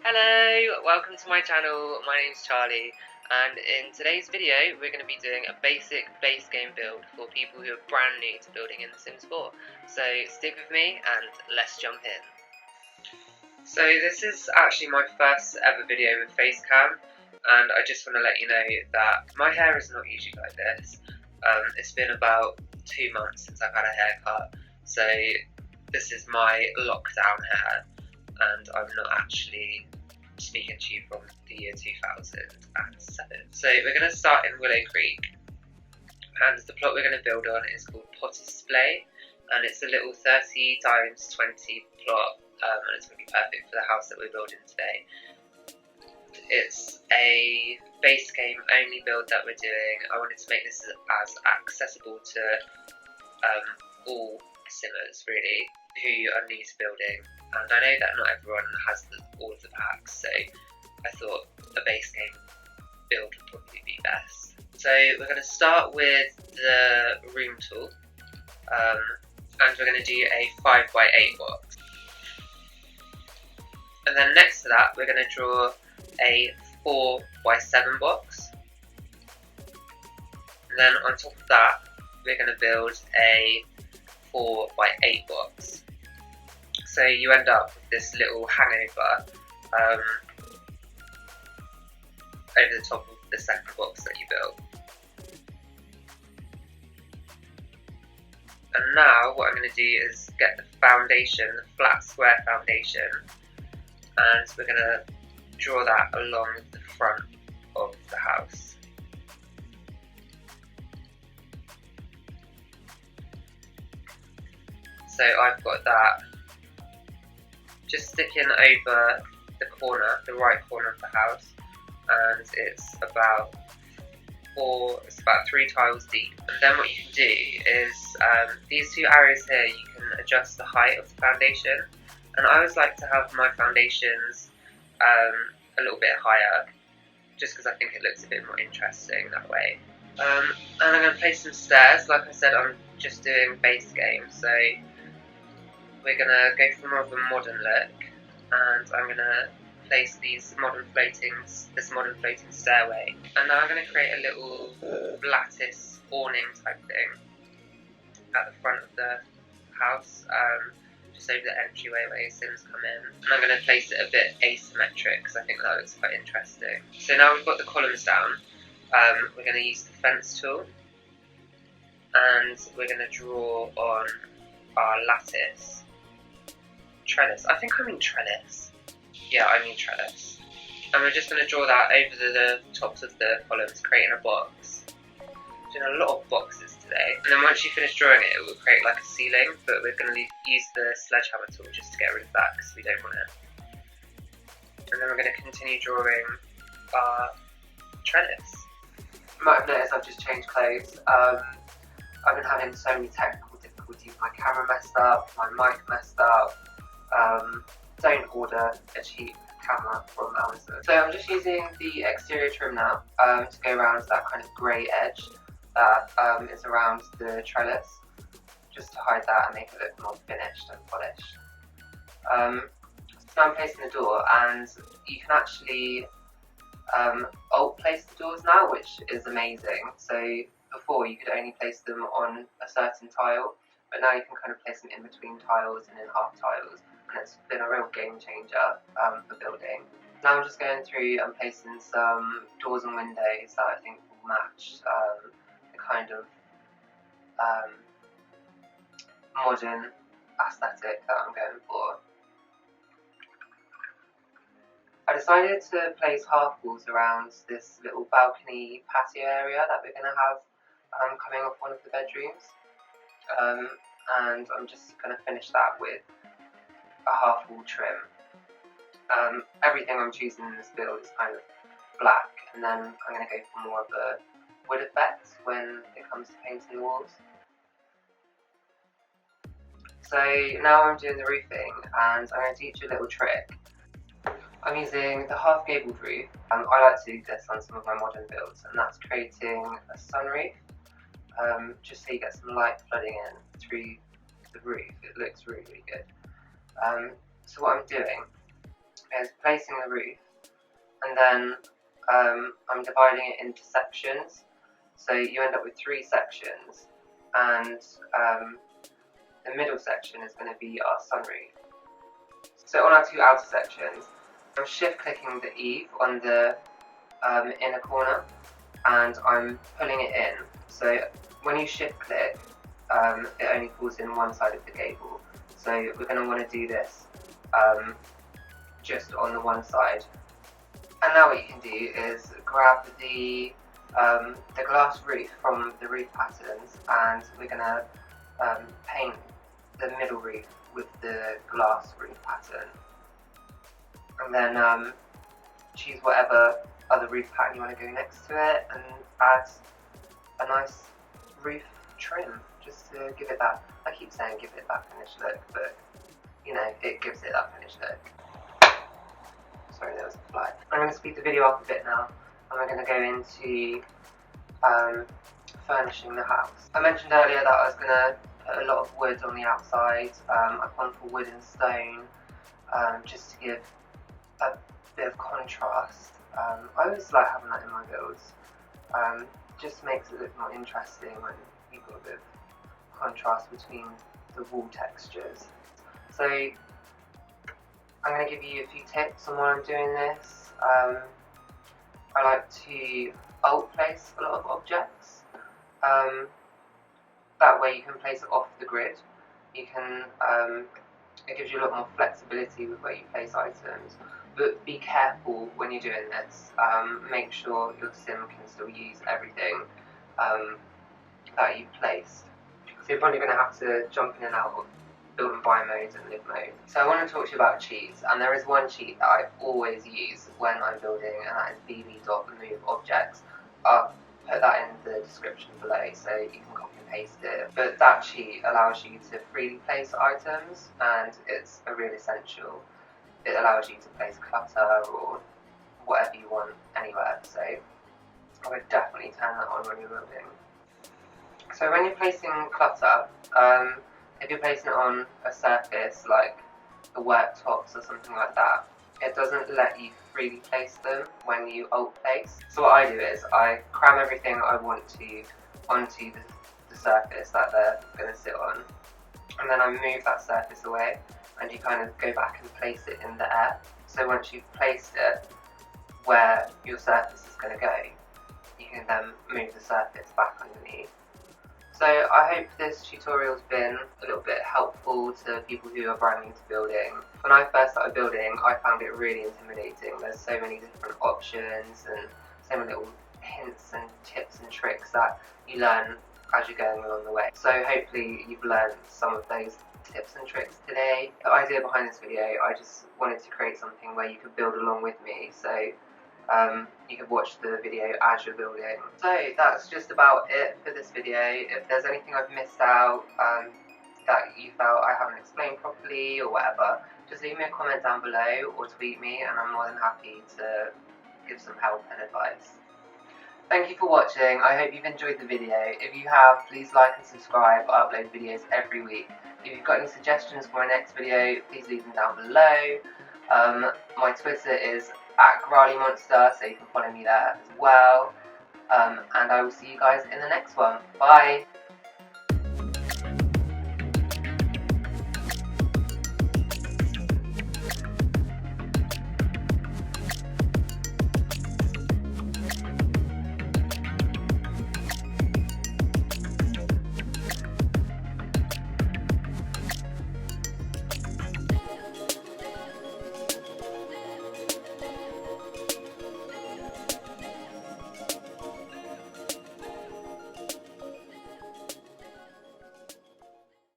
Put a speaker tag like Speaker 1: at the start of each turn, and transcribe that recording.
Speaker 1: Hello, welcome to my channel. My name's Charlie, and in today's video we're going to be doing a basic base game build for people who are brand new to building in The Sims 4. So stick with me and let's jump in. So this is actually my first ever video with face cam, and I just want to let you know that my hair is not usually like this. It's been about 2 months since I've had a haircut, so this is my lockdown hair, and I'm not actually speaking to you from the year 2007. So we're going to start in Willow Creek, and the plot we're going to build on is called Potter's Display, and it's a little 30 times 20 plot, and it's going to be perfect for the house that we're building today. It's a base game only build that we're doing. I wanted to make this as accessible to all Simmers really who are new to building, and I know that not everyone has all of the packs, so I thought a base game build would probably be best. So we're going to start with the room tool, and we're going to do a 5x8 box, and then next to that we're going to draw a 4x7 box, and then on top of that we're going to build a 4x8 box. So you end up with this little hangover over the top of the second box that you built. And now what I'm going to do is get the foundation, the flat square foundation, and we're going to draw that along the front of the house. So I've got that just sticking over the corner, the right corner of the house, and it's about 3 tiles deep. And then what you can do is these 2 arrows here, you can adjust the height of the foundation, and I always like to have my foundations a little bit higher, just because I think it looks a bit more interesting that way. And I'm going to place some stairs. Like I said, I'm just doing base game, so we're going to go for more of a modern look, and I'm going to place this modern floating stairway. And now I'm going to create a little lattice awning type thing at the front of the house, just over the entryway where your Sims come in. And I'm going to place it a bit asymmetric because I think that looks quite interesting. So now we've got the columns down, we're going to use the fence tool, and we're going to draw on our lattice. Trellis. I think I mean trellis. Yeah, I mean trellis. And we're just going to draw that over the tops of the columns, creating a box. Doing a lot of boxes today. And then once you finish drawing it, it will create like a ceiling, but we're going to use the sledgehammer tool just to get rid of that because we don't want it. And then we're going to continue drawing our trellis. You might have noticed I've just changed clothes. I've been having so many technical difficulties. My camera messed up, my mic messed up. Don't order a cheap camera from Amazon. So I'm just using the exterior trim now to go around that kind of grey edge that is around the trellis, just to hide that and make it look more finished and polished. So I'm placing the door, and you can actually alt place the doors now, which is amazing. So before you could only place them on a certain tile, but now you can kind of place them in between tiles and in half tiles, and it's been a real game changer for building. Now I'm just going through and placing some doors and windows that I think will match the kind of modern aesthetic that I'm going for. I decided to place half walls around this little balcony patio area that we're going to have coming off one of the bedrooms. And I'm just going to finish that with a half wall trim. Everything I'm choosing in this build is kind of black, and then I'm going to go for more of a wood effect when it comes to painting the walls. So now I'm doing the roofing, and I'm going to teach you a little trick. I'm using the half gabled roof. I like to do this on some of my modern builds, and that's creating a sunroof. Just so you get some light flooding in through the roof. It looks really, really good. So what I'm doing is placing the roof, and then I'm dividing it into sections. So you end up with 3 sections, and the middle section is going to be our sunroof. So on our 2 outer sections, I'm shift clicking the eave on the inner corner, and I'm pulling it in. So when you shift click, it only pulls in one side of the gable. So we're going to want to do this just on the one side. And now what you can do is grab the glass roof from the roof patterns, and we're going to paint the middle roof with the glass roof pattern. And then choose whatever other roof pattern you want to go next to it, and add a nice roof trim just to give it that, I keep saying give it that finished look, but you know, it gives it that finished look. Sorry, there was a fly. I'm going to speed the video up a bit now, and we're going to go into furnishing the house. I mentioned earlier that I was going to put a lot of wood on the outside. I've gone for wood and stone just to give a bit of contrast. I always like having that in my builds. Just makes it look more interesting when you've got a bit of contrast between the wall textures. So I'm going to give you a few tips on why I'm doing this. I like to alt place a lot of objects. That way you can place it off the grid. You can, it gives you a lot more flexibility with where you place items. But be careful when you're doing this. Make sure your sim can still use everything that you've placed. So you're probably going to have to jump in and out of build and buy mode and live mode. So I want to talk to you about cheats, and there is one cheat that I always use when I'm building, and that is BB.moveobjects. I'll put that in the description below so you can copy and paste it. But that cheat allows you to freely place items, and it's a real essential. It allows you to place clutter or whatever you want anywhere, so I would definitely turn that on when you're building. So when you're placing clutter, if you're placing it on a surface like the worktops or something like that, it doesn't let you freely place them when you alt place. So what I do is I cram everything I want to onto the surface that they're going to sit on, and then I move that surface away, and you kind of go back and place it in the air. So once you've placed it where your surface is going to go, you can then move the surface back underneath. So I hope this tutorial's been a little bit helpful to people who are brand new to building. When I first started building, I found it really intimidating. There's so many different options and so many little hints and tips and tricks that you learn as you're going along the way. So hopefully you've learned some of those tips and tricks today. The idea behind this video, I just wanted to create something where you could build along with me, so you could watch the video as you're building. So that's just about it for this video. If there's anything I've missed out that you felt I haven't explained properly or whatever, just leave me a comment down below or tweet me, and I'm more than happy to give some help and advice. Thank you for watching. I hope you've enjoyed the video. If you have, please like and subscribe. I upload videos every week. If you've got any suggestions for my next video, please leave them down below. My Twitter is @Charliedmonk, so you can follow me there as well. And I will see you guys in the next one. Bye!